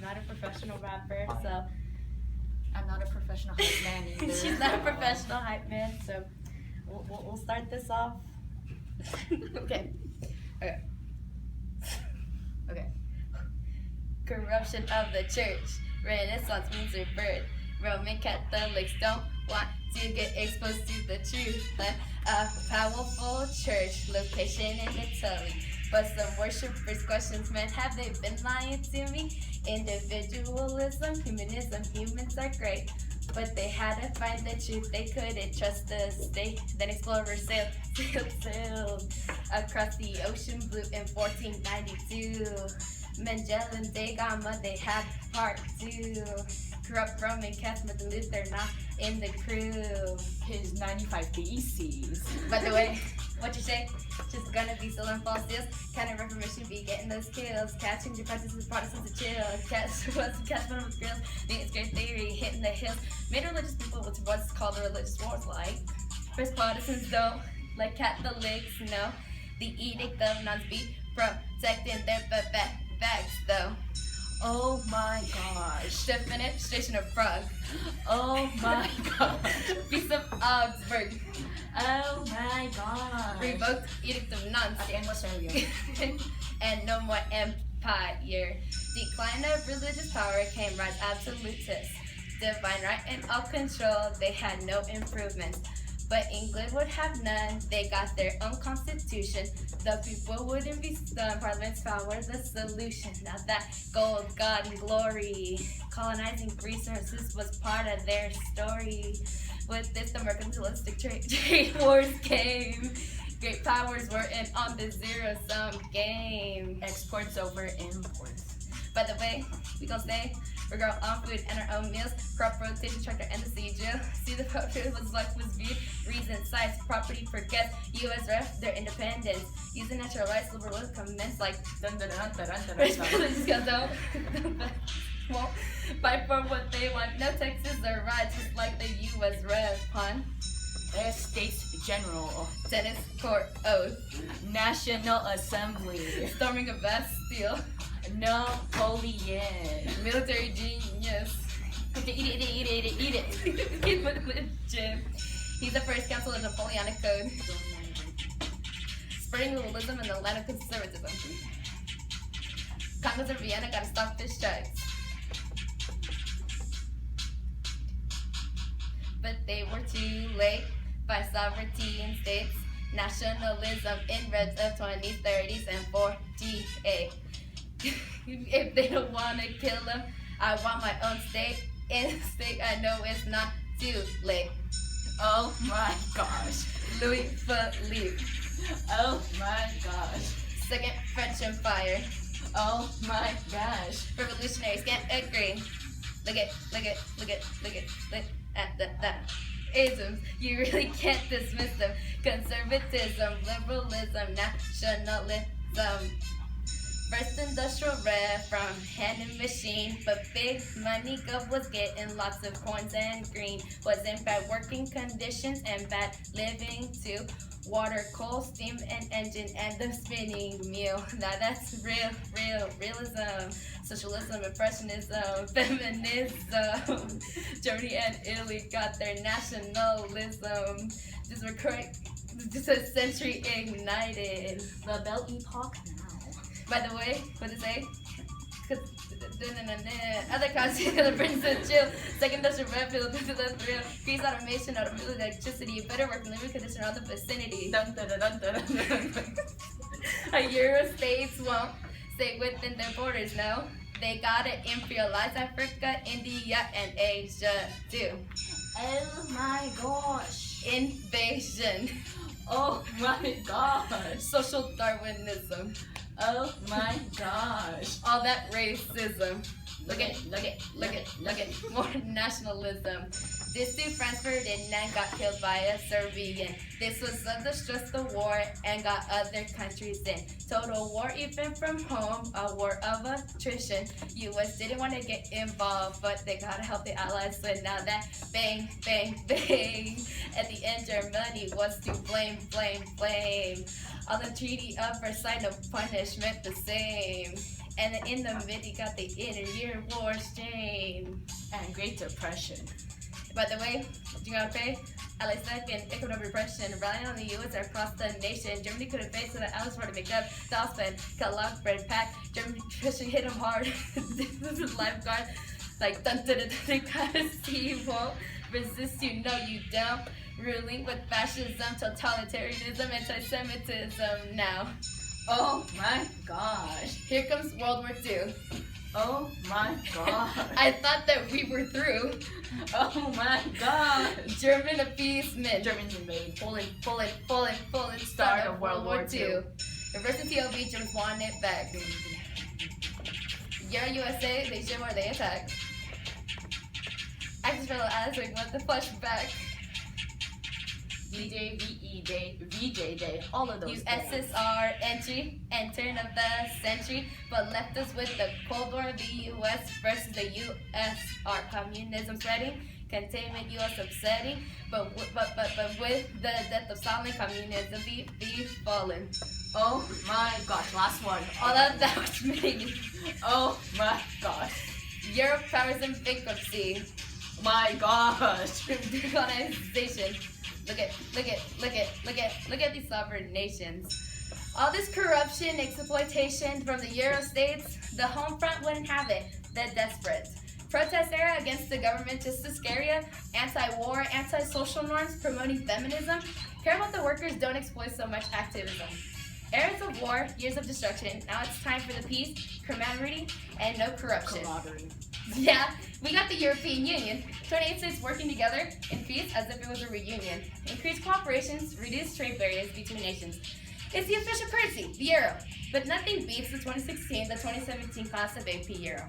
not a professional rapper, so I'm not a professional hype man either. she's not a professional hype man. So we'll start this off. Okay. Okay. Okay. Corruption of the church. Renaissance means rebirth. Roman Catholics don't want to get exposed to the truth. A powerful church location in Italy. But some worshippers questions, man, have they been lying to me? Individualism, humanism, humans are great. But they had to find the truth, they couldn't trust the state. Then explorers sailed across the ocean blue in 1492. Magellan, Da Gama, they had part two. Corrupt Roman Catholic Luther not in the crew. His 95 theses. By the way, what you say? Just gonna be selling false deals. Kind of reformation be getting those kills. Catching the practices, Protestants to chill. Catch one of the grills. Think it's great theory, hitting the hills. Made religious people with what's called the religious wars like. First Protestants don't, like Catholics, no. The edict of nuns be protecting their facts though. Oh my gosh. Defenestration of Prague. Oh my gosh. Peace of Augsburg. Oh my gosh. Revoked edict of nuns. Again, what's earlier? And no more empire. Decline of religious power came rise absolutists. Divine right and all control, they had no improvements. But England would have none, they got their own constitution. The people wouldn't be stunned, Parliament's power the solution. Now that gold, God, and glory, colonizing resources was part of their story. With this, the mercantilistic trade wars came. Great powers were in on the zero-sum game. Exports over imports. By the way, we gon' stay. We grow our own food and our own meals. Crop rotation, tractor, and the seed drill. See the portrait was life was viewed. Reason, size, property for guests. U.S. ref, their independence. Using natural rights, liberalism commence like dun dun dun dun dun dun dun dun. Won't fight for what they want. No Texas or rights, just like the U.S. ref, pun. States General. Tennis court oath. National Assembly. Storming a Bastille. Napoleon. Military genius. Eat it. Religion. He's the first council of Napoleonic Code. Spreading liberalism in the land of conservatism. Congress of Vienna gotta stop fish strikes. But they were too late. By sovereignty in states. Nationalism in reds of 20s, 30s, and 48. If they don't want to kill him, I want my own state. In a state I know it's not too late. Oh my gosh. Louis Philippe. Oh my gosh. Second French Empire. Oh my gosh. Revolutionaries can't agree. Look at that. Isms, you really can't dismiss them. Conservatism, liberalism, nationalism. First industrial rev from hand and machine, but big money gov was getting lots of coins and green. Was in bad working conditions and bad living too. Water, coal, steam, and engine, and the spinning wheel. Now that's realism. Socialism, impressionism, feminism. Germany and Italy got their nationalism. Just a century ignited. The Belle Epoch now. By the way, what to say? Other countries, the British and chill. Second industrial rev, real. Increase automation, automotive electricity, better work and living condition around the vicinity. Dun, dun, dun, dun, dun, dun, dun. A Euro states won't stay within their borders, no. They gotta imperialize Africa, India, and Asia too. Oh my gosh. Invasion. Oh my gosh. Social Darwinism. Oh my gosh. All that racism. Look at. More nationalism. This dude France Ferdinand got killed by a Serbian. This was the stress of war and got other countries in. Total war even from home, a war of attrition. US didn't want to get involved, but they gotta help the allies. So now that bang. At the end, Germany was to blame. On the Treaty of Versailles, no punishment the same. And then in the mid, you got the Inter-Year War strain. And Great Depression. By the way, you gotta pay. Allies second, economic repression, relying on the U.S. across the nation. Germany couldn't face, so the Allies were to make up. Dawson, cut lock, bread pack. German nutrition hit him hard. This is lifeguard. Like, dun dun dun dun, gotta see you won't resist, you know you don't. Ruling with fascism, totalitarianism, anti-Semitism now. Oh my gosh. Here comes World War II. Oh my gosh. I thought that we were through. Oh my gosh. German appeasement. Germans invade. Pulling. Start of World War II. Reversing TOB, Germans want it back. Euro USA, they shim or they attack. Axis fellow Aztec want the flashback. VJ, VE Day, VJ Day, all of those Use days. SSR entry and turn of the century, but left us with the Cold War, the US versus the USR. Communism spreading, containment US upsetting, but with the death of Stalin, communism be fallen. Oh my gosh, last one. All of that was made. Oh my gosh. Europe powers in bankruptcy. My gosh. Decolonization. Look at these sovereign nations. All this corruption, exploitation from the Euro states, the home front wouldn't have it. They're desperate. Protest era against the government just to scare ya. Anti-war, anti-social norms, promoting feminism. Care about the workers, don't exploit so much activism. Eras of war, years of destruction. Now it's time for the peace, camaraderie, and no corruption. Camaraderie. Yeah, we got the European Union. 28 states working together in peace as if it was a reunion. Increase cooperations, reduce trade barriers between nations. It's the official currency, the euro. But nothing beats the 2016, the 2017 class of AP Euro.